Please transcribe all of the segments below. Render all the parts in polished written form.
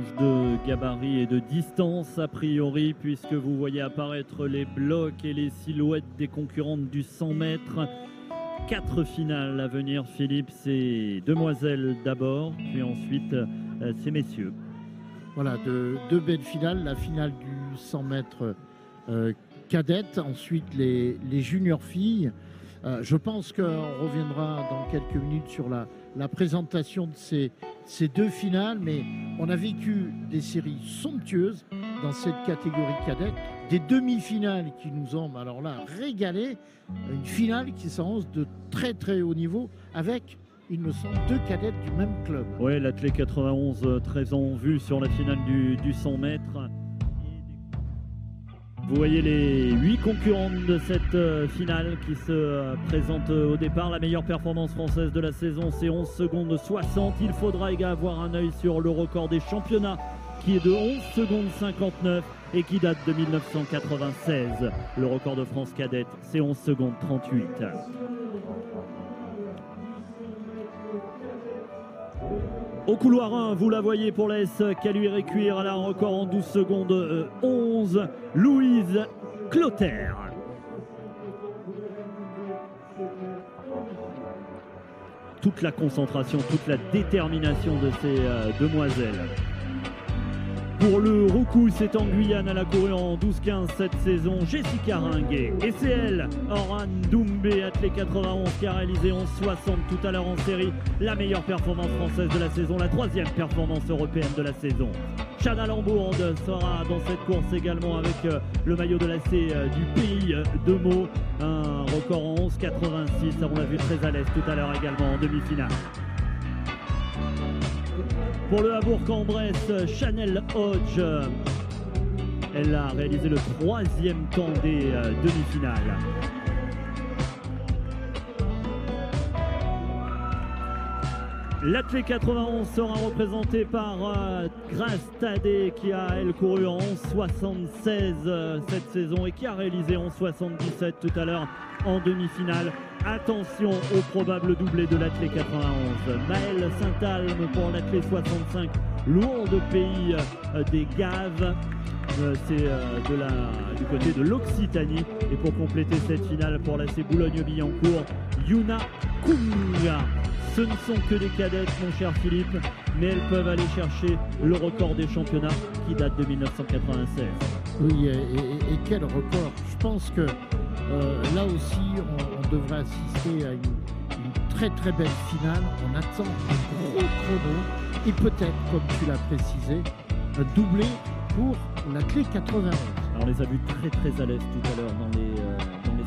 mélange de gabarit et de distance a priori, puisque vous voyez apparaître les blocs et les silhouettes des concurrentes du 100 mètres. 4 finales à venir, Philippe. C'est demoiselles d'abord, puis ensuite c'est messieurs. Voilà, deux belles finales. La finale du 100 mètres cadette, ensuite les juniors filles. Je pense qu'on reviendra dans quelques minutes sur la présentation de ces deux finales, mais on a vécu des séries somptueuses dans cette catégorie cadette, des demi-finales qui nous ont alors là régalé, une finale qui s'annonce de très très haut niveau avec, il me semble, 2 cadettes du même club. Oui, l'athlète 91 très en vue sur la finale du 100 mètres. Vous voyez les 8 concurrentes de cette finale qui se présentent au départ. La meilleure performance française de la saison, c'est 11 secondes 60. Il faudra également avoir un œil sur le record des championnats qui est de 11 secondes 59 et qui date de 1996. Le record de France cadette, c'est 11 secondes 38. Au couloir 1, vous la voyez pour la S Caluire et Cuire, elle a un record en 12 secondes 11, Louise Clotaire. Toute la concentration, toute la détermination de ces demoiselles. Pour le Roucou, c'est en Guyane, elle a couru en 12-15 cette saison, Jessica Ringuet. Et c'est elle, Oran Doumbé, athlète 91, qui a réalisé 11-60 tout à l'heure en série. La meilleure performance française de la saison, la 3e performance européenne de la saison. Chana Lambourde sera dans cette course également avec le maillot de l'AC du pays de Meaux. Un record en 11-86, on l'a vu très à l'aise tout à l'heure également en demi-finale. Pour le Bourg-en-Bresse, Chanel Hodge, elle a réalisé le 3e temps des demi-finales. L'athlète 91 sera représenté par Grace Tadé qui a elle couru en 11-76 cette saison et qui a réalisé 11-77 tout à l'heure en demi-finale. Attention au probable doublé de l'athlète 91. Maëlle Saint-Alme pour l'athlète 65, lourde pays des Gaves. C'est du côté de l'Occitanie. Et pour compléter cette finale pour l'AC Boulogne-Billancourt, Yuna Kunga. Ce ne sont que des cadettes, mon cher Philippe, mais elles peuvent aller chercher le record des championnats qui date de 1996. Oui, et quel record! Je pense que là aussi, on devrait assister à une très très belle finale. On attend un gros chrono et peut-être, comme tu l'as précisé, un doublé pour l'athlète 91. Alors on les a vus très très à l'aise tout à l'heure dans les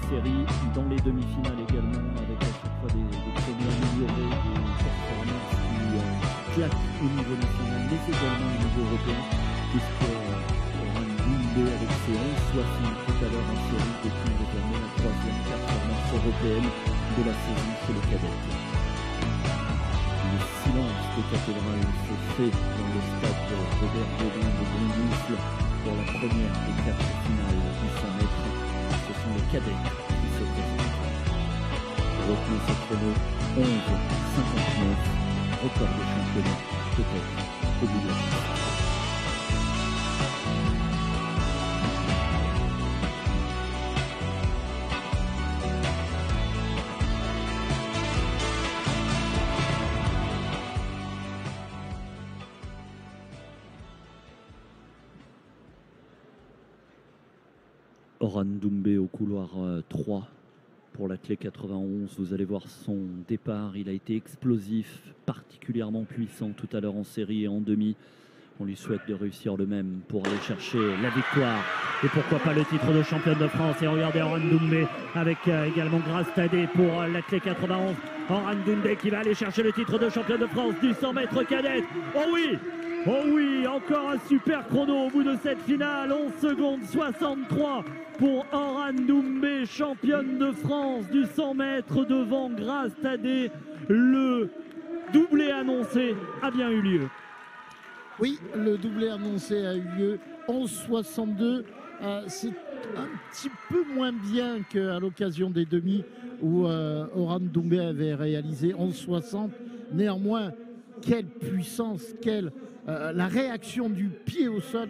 séries, dans les demi-finales également, avec à chaque fois des chronos améliorés, des performances qui claquent au niveau national, mais également au niveau européen, puisque Oran Doumbé avec ses 11-60 tout à l'heure en série détient désormais la 3e performance européenne de la saison chez les cadettes. Le silence de cathédrale se fait dans le stade de Robert Baudin de Bongoufle pour la première des 4 finales du 100 mètres. Ce sont les cadets qui se présentent. Retenez ce chrono 11-59, record de championnat, peut-être au bout de la finale. Oran Doumbé au couloir 3 pour l'athlète 91. Vous allez voir son départ. Il a été explosif, particulièrement puissant tout à l'heure en série et en demi. On lui souhaite de réussir le même pour aller chercher la victoire. Et pourquoi pas le titre de championne de France. Et regardez Oran Doumbé avec également Grace Tadé pour l'athlète 91. Oran Doumbé qui va aller chercher le titre de championne de France du 100 mètres cadette. Oh oui! Oh oui, encore un super chrono au bout de cette finale, 11 secondes 63 pour Oran Doumbé, championne de France du 100 mètres devant Grace Tadé. Le doublé annoncé a bien eu lieu. Oui, le doublé annoncé a eu lieu, 11-62. C'est un petit peu moins bien qu'à l'occasion des demi où Oran Doumbé avait réalisé 11-60. Néanmoins, quelle puissance, quelle la réaction du pied au sol,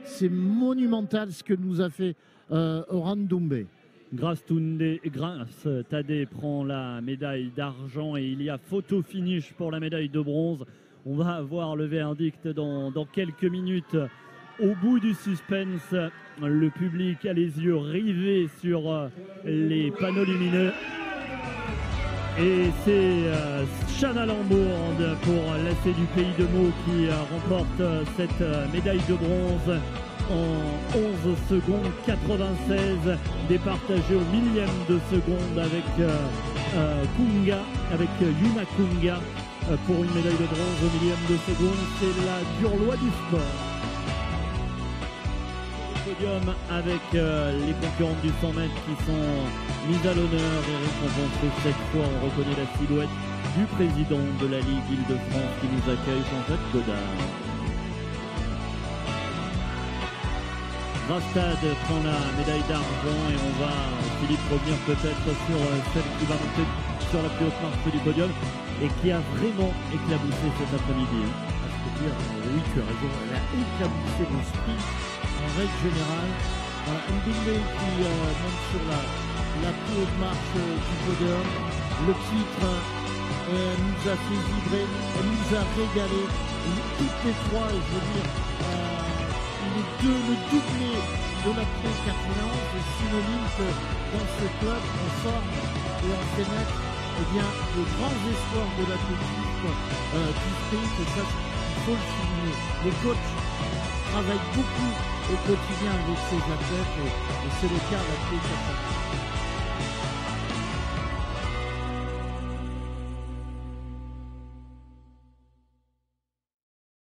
c'est monumental ce que nous a fait Orhan Doumbé. Grace Tadé prend la médaille d'argent et il y a photo finish pour la médaille de bronze. On va avoir le verdict dans quelques minutes. Au bout du suspense, le public a les yeux rivés sur les panneaux lumineux. Et c'est Shanna Lambourd pour l'AC du Pays de Meaux qui remporte cette médaille de bronze en 11 secondes 96, départagé au millième de seconde avec Kunga, avec Yuna Kunga pour une médaille de bronze au millième de seconde. C'est la dure loi du sport. Podium avec les concurrentes du 100 mètres qui sont mises à l'honneur et récompensées. Cette fois, on reconnaît la silhouette du président de la Ligue Île-de-France qui nous accueille, Jean-Jacques Godard. Rastad prend la médaille d'argent et on va, Philippe, revenir peut-être sur celle qui va monter sur la plus haute marche du podium et qui a vraiment éclaboussé cet après-midi. Je peux dire, oui, tu as raison, elle a éclaboussé le sprint en règle générale. Ndoumbé qui monte sur la plus haute marche du podium. Le titre nous a fait vibrer, elle nous a régalé. Toutes les trois, je veux dire, le doublé de la Clé 91 est synonyme que dans ce club, on forme et on fait naître de grands espoirs de l'athlétisme du sprint. Et ça, il faut le souligner. Les coachs travaillent beaucoup au quotidien avec ces athlètes et c'est le cas de la Clé 91.